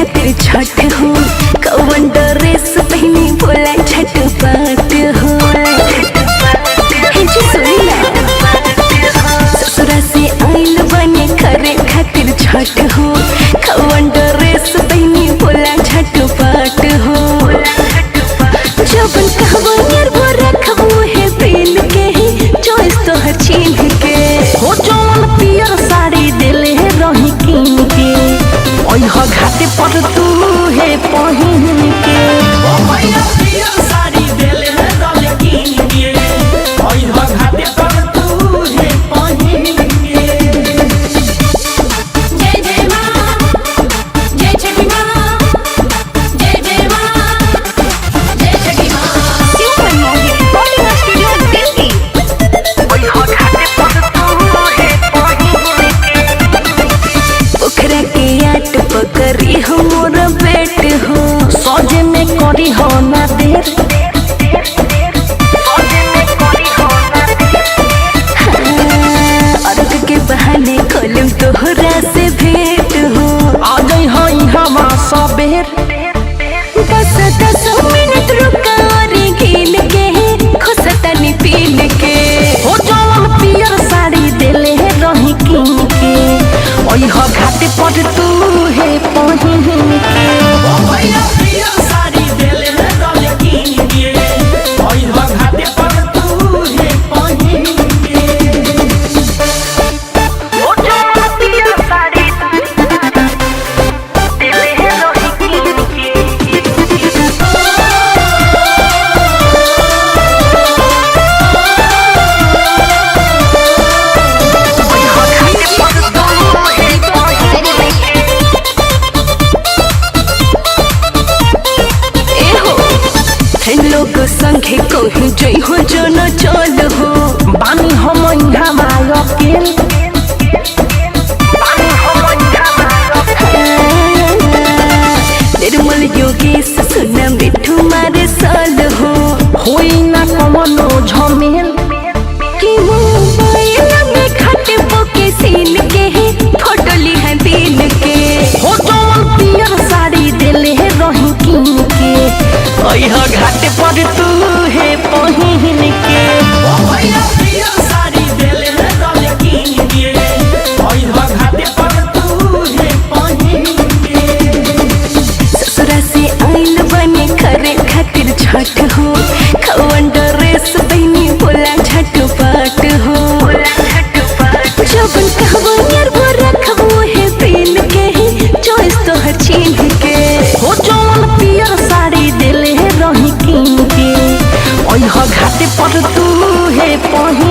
खातिर छठ हो, कौन ड्रेस पहनी बोला झटपट हो। सुनी ना, ससुरा से आइल बने करे खातिर छठ हो, कौन ड्रेस पहनी बोला झटपट हो। जबन कहबो यार वो रखबो है पहन के ही चॉइस तो हर चीज के हो। जौन पियर साड़ी देले है रही कीन के, ओह घाटे पर तू है पहिन के। ओ भैया पियर साड़ी देले है रही कीन के, ओह घाटे पर तू है पहिन के। जय जय मां, जय छठी मां, जय जय मां, जय छठी मां। सुपर मोहिनी रिकॉर्डिंग स्टूडियो दिल्ली। ओह घाटे पर तू है पहिन के। पोखरा के आट पकड़ी हो मोर बेट हो, सजे में करी हो ना देर। अर्घ के बहाने खोलम तोहरा से भेंट हो। आ गई हई हवा सबेर। 10 मिनट रुका और गिन के खुशतनी पीन के। हो जौन पियर साड़ी देले है रही कीन के, ओह घाटे पर तू है पहिन के। ओ भैया पियर साड़ी देले है रही कीन के, ओह घाटे पर तू है पहिन के। हो जौन पियर साड़ी देले है रही कीन के। लोग संगे कहीं जई हो जो न चल हो। बानी हम इहाँ मायकेल, बानी हम इहाँ मायकेल। निर्मल योगेश सुना मिठू मारे साल हो। होई ना कमनो झमेल, कि मोबाइल में खट पोके सीन के फोटो लिहा दिन के। हो जौन पियर साड़ी देले है रही कीन के, ओह घाटे पर तू है पहिन के। ओ भैया पियर साड़ी देले है रही कीन के, ओह घाटे पर तू है पहिन के। ससुरा से आइल बने करे खातिर छठ हो, कौन ड्रेस पहनी बोला झटपट हो। जबन कहबो यार वो रखबो है पहन के ही चॉइस तो हर चीज के। हो जौन पियर साड़ी देले है रही कीन के, ओह घाटे पर तू है पहिन